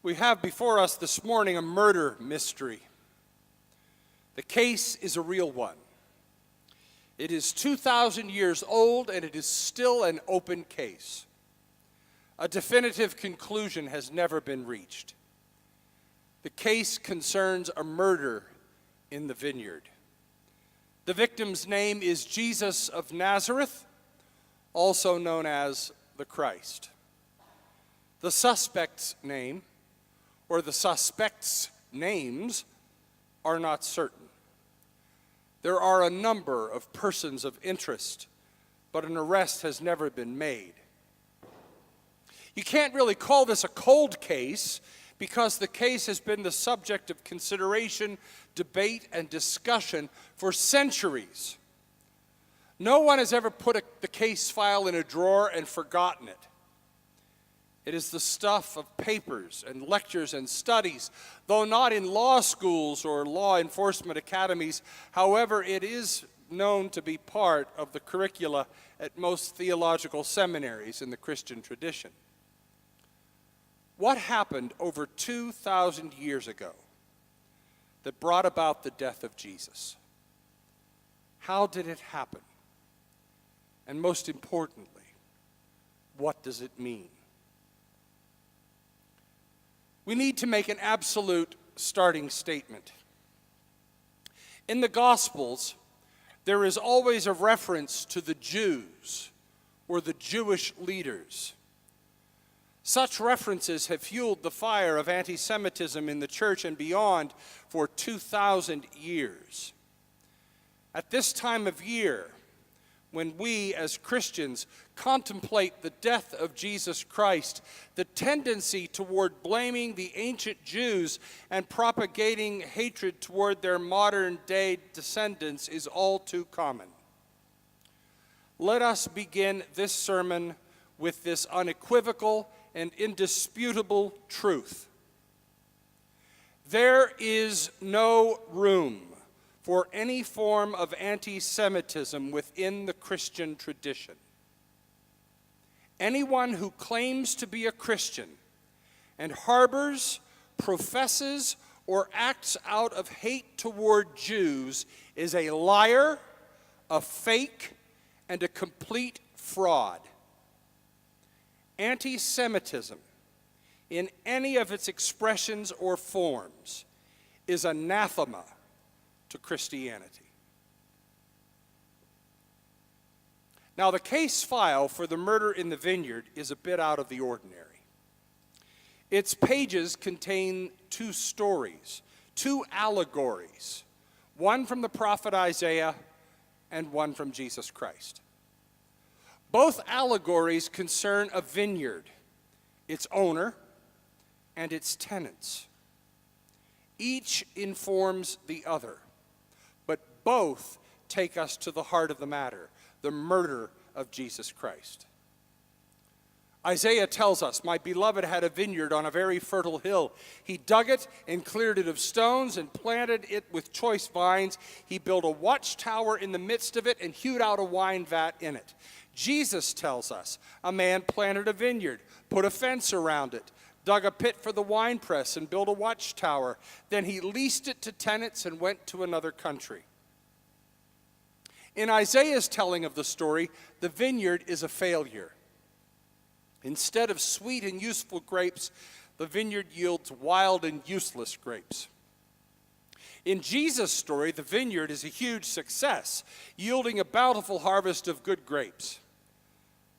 We have before us this morning a murder mystery. The case is a real one. It is 2,000 years old and it is still an open case. A definitive conclusion has never been reached. The case concerns a murder in the Vineyard. The victim's name is Jesus of Nazareth, also known as the Christ. The suspect's name, or the suspects' names, are not certain. There are a number of persons of interest, but an arrest has never been made. You can't really call this a cold case because the case has been the subject of consideration, debate, and discussion for centuries. No one has ever put the case file in a drawer and forgotten it. It is the stuff of papers and lectures and studies, though not in law schools or law enforcement academies. However, it is known to be part of the curricula at most theological seminaries in the Christian tradition. What happened over 2,000 years ago that brought about the death of Jesus? How did it happen? And most importantly, what does it mean? We need to make an absolute starting statement. In the Gospels, there is always a reference to the Jews or the Jewish leaders. Such references have fueled the fire of anti-Semitism in the church and beyond for 2,000 years. At this time of year, when we as Christians contemplate the death of Jesus Christ, the tendency toward blaming the ancient Jews and propagating hatred toward their modern-day descendants is all too common. Let us begin this sermon with this unequivocal and indisputable truth. There is no room for any form of anti-Semitism within the Christian tradition. Anyone who claims to be a Christian and harbors, professes, or acts out of hate toward Jews is a liar, a fake, and a complete fraud. Anti-Semitism, in any of its expressions or forms, is anathema to Christianity. Now, the case file for the murder in the Vineyard is a bit out of the ordinary. Its pages contain two stories, two allegories, one from the prophet Isaiah and one from Jesus Christ. Both allegories concern a vineyard, its owner, and its tenants. Each informs the other, but both take us to the heart of the matter, the murder of Jesus Christ. Isaiah tells us, "My beloved had a vineyard on a very fertile hill. He dug it and cleared it of stones and planted it with choice vines. He built a watchtower in the midst of it and hewed out a wine vat in it." Jesus tells us, "A man planted a vineyard, put a fence around it, dug a pit for the winepress and built a watchtower. Then he leased it to tenants and went to another country." In Isaiah's telling of the story, the vineyard is a failure. Instead of sweet and useful grapes, the vineyard yields wild and useless grapes. In Jesus' story, the vineyard is a huge success, yielding a bountiful harvest of good grapes.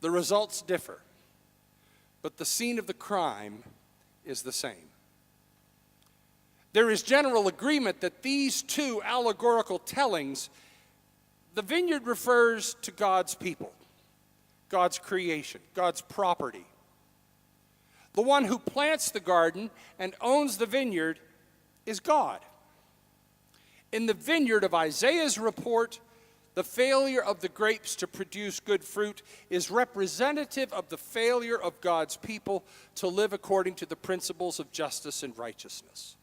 The results differ, but the scene of the crime is the same. There is general agreement that these two allegorical tellings, the vineyard refers to God's people, God's creation, God's property. The one who plants the garden and owns the vineyard is God. In the vineyard of Isaiah's report, the failure of the grapes to produce good fruit is representative of the failure of God's people to live according to the principles of justice and righteousness.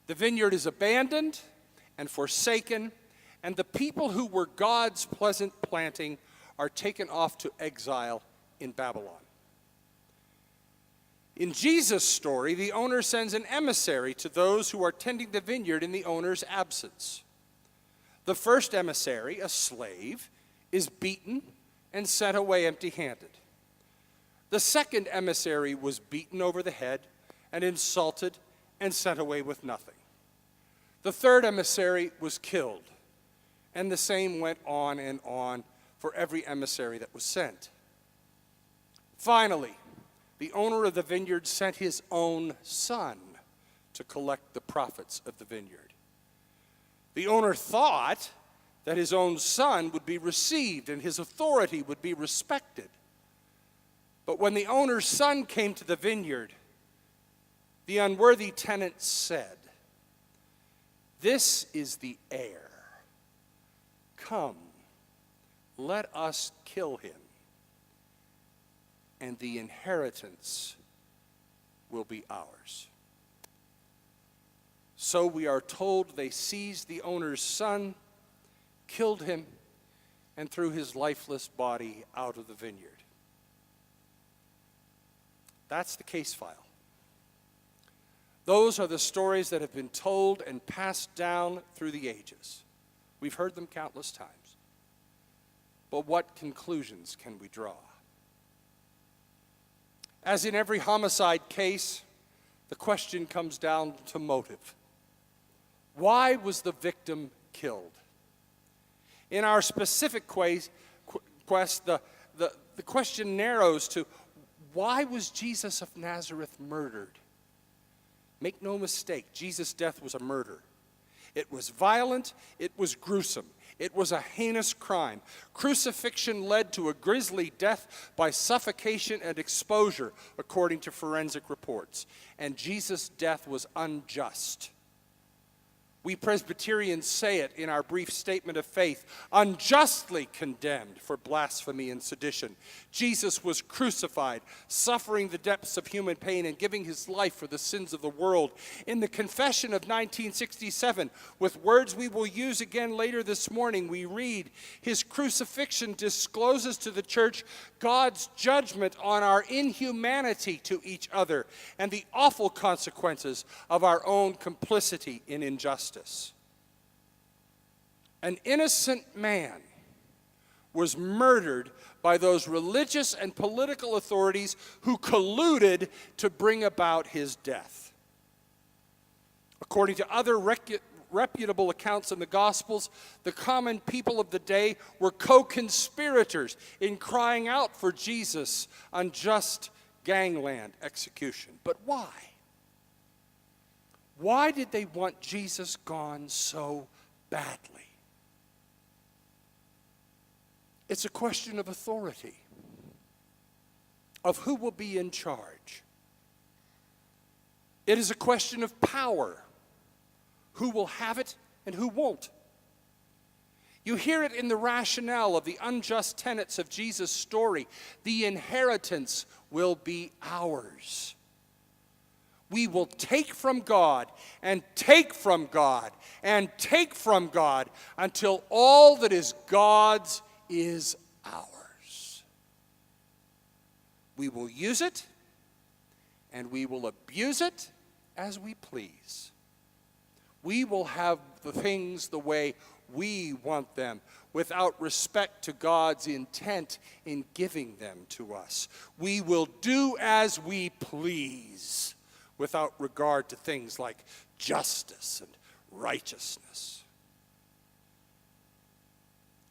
The vineyard is abandoned and forsaken, and the people who were God's pleasant planting are taken off to exile in Babylon. In Jesus' story, the owner sends an emissary to those who are tending the vineyard in the owner's absence. The first emissary, a slave, is beaten and sent away empty-handed. The second emissary was beaten over the head and insulted and sent away with nothing. The third emissary was killed, and the same went on and on for every emissary that was sent. Finally, the owner of the vineyard sent his own son to collect the profits of the vineyard. The owner thought that his own son would be received and his authority would be respected. But when the owner's son came to the vineyard, the unworthy tenant said, "This is the heir. Come, let us kill him, and the inheritance will be ours." So we are told they seized the owner's son, killed him, and threw his lifeless body out of the vineyard. That's the case file. Those are the stories that have been told and passed down through the ages. We've heard them countless times. But what conclusions can we draw? As in every homicide case, the question comes down to motive. Why was the victim killed? In our specific quest, the question narrows to, why was Jesus of Nazareth murdered? Make no mistake, Jesus' death was a murder. It was violent, it was gruesome, it was a heinous crime. Crucifixion led to a grisly death by suffocation and exposure, according to forensic reports. And Jesus' death was unjust. We Presbyterians say it in our brief statement of faith, unjustly condemned for blasphemy and sedition. Jesus was crucified, suffering the depths of human pain and giving his life for the sins of the world. In the Confession of 1967, with words we will use again later this morning, we read, his crucifixion discloses to the church God's judgment on our inhumanity to each other and the awful consequences of our own complicity in injustice. An innocent man was murdered by those religious and political authorities who colluded to bring about his death. According to other reputable accounts in the Gospels, the common people of the day were co-conspirators in crying out for Jesus' unjust gangland execution. But why? Why did they want Jesus gone so badly? It's a question of authority, of who will be in charge. It is a question of power, who will have it and who won't. You hear it in the rationale of the unjust tenets of Jesus' story. The inheritance will be ours. We will take from God and take from God and take from God until all that is God's is ours. We will use it and we will abuse it as we please. We will have the things the way we want them without respect to God's intent in giving them to us. We will do as we please without regard to things like justice and righteousness.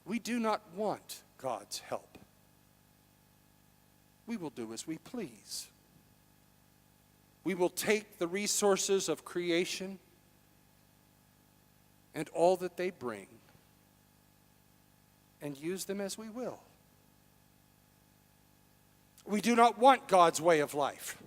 We do not want God's help. We will do as we please. We will take the resources of creation and all that they bring and use them as we will. We do not want God's way of life.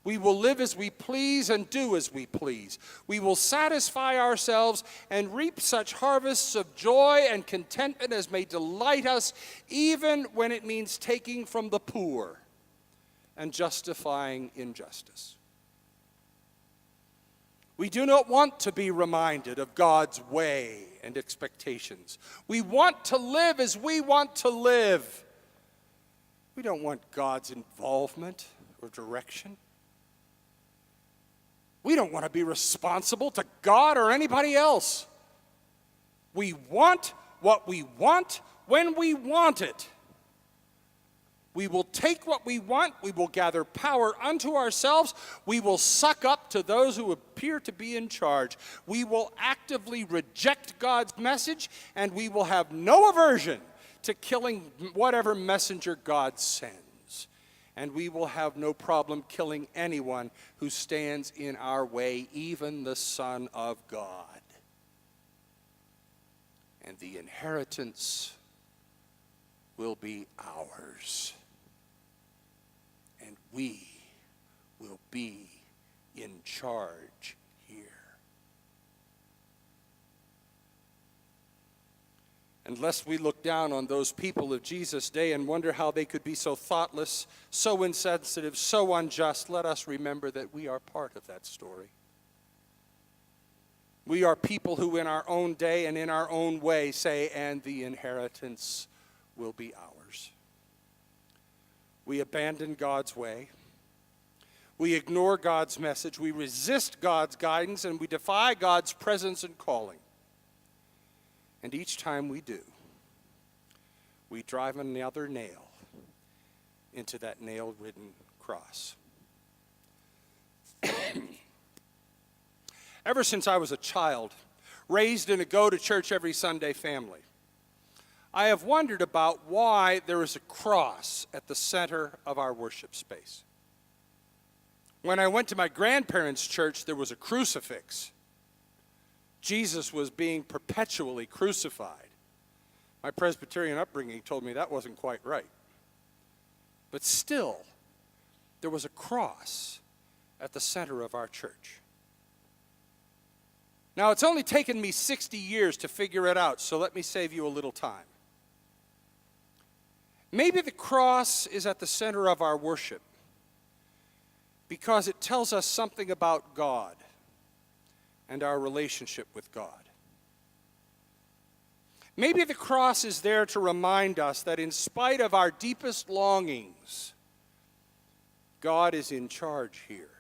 We will live as we please and do as we please. We will satisfy ourselves and reap such harvests of joy and contentment as may delight us, even when it means taking from the poor and justifying injustice. We do not want to be reminded of God's way and expectations. We want to live as we want to live. We don't want God's involvement or direction. We don't want to be responsible to God or anybody else. We want what we want when we want it. We will take what we want. We will gather power unto ourselves. We will suck up to those who appear to be in charge. We will actively reject God's message, and we will have no aversion to killing whatever messenger God sends. And we will have no problem killing anyone who stands in our way, even the Son of God. And the inheritance will be ours. And we will be in charge here. Unless we look down on those people of Jesus' day and wonder how they could be so thoughtless, so insensitive, so unjust, let us remember that we are part of that story. We are people who in our own day and in our own way say, and the inheritance will be ours. We abandon God's way. We ignore God's message. We resist God's guidance, and we defy God's presence and calling. And each time we do, we drive another nail into that nail-ridden cross. Ever since I was a child, raised in a go-to-church every Sunday family, I have wondered about why there is a cross at the center of our worship space. When I went to my grandparents' church, there was a crucifix. Jesus was being perpetually crucified. My Presbyterian upbringing told me that wasn't quite right. But still, there was a cross at the center of our church. Now, it's only taken me 60 years to figure it out, so let me save you a little time. Maybe the cross is at the center of our worship because it tells us something about God and our relationship with God. Maybe the cross is there to remind us that in spite of our deepest longings, God is in charge here.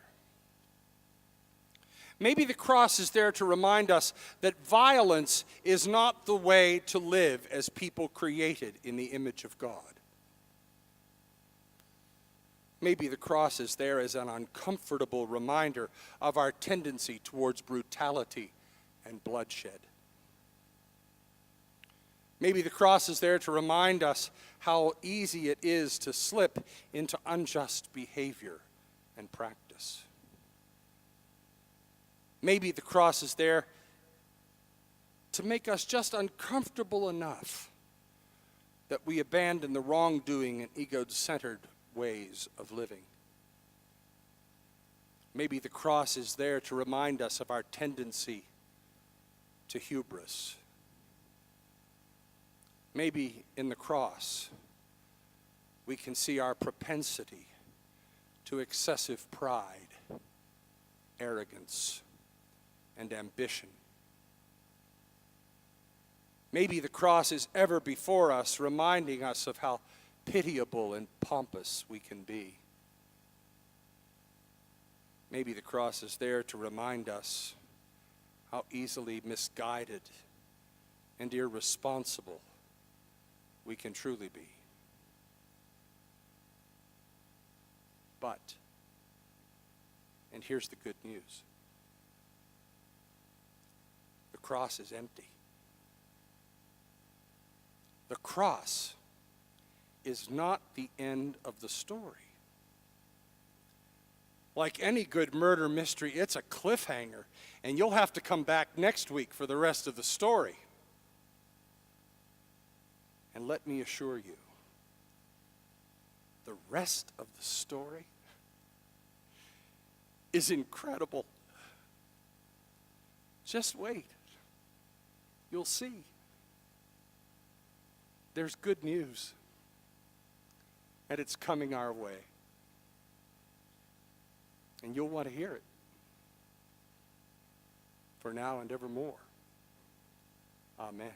Maybe the cross is there to remind us that violence is not the way to live as people created in the image of God. Maybe the cross is there as an uncomfortable reminder of our tendency towards brutality and bloodshed. Maybe the cross is there to remind us how easy it is to slip into unjust behavior and practice. Maybe the cross is there to make us just uncomfortable enough that we abandon the wrongdoing and ego-centered ways of living. Maybe the cross is there to remind us of our tendency to hubris. Maybe in the cross we can see our propensity to excessive pride, arrogance, and ambition. Maybe the cross is ever before us, reminding us of how pitiable and pompous we can be. Maybe the cross is there to remind us how easily misguided and irresponsible we can truly be. But, and here's the good news, the cross is empty. The cross is not the end of the story. Like any good murder mystery, it's a cliffhanger, and you'll have to come back next week for the rest of the story. And let me assure you, the rest of the story is incredible. Just wait. You'll see. There's good news, and it's coming our way. And you'll want to hear it for now and evermore. Amen.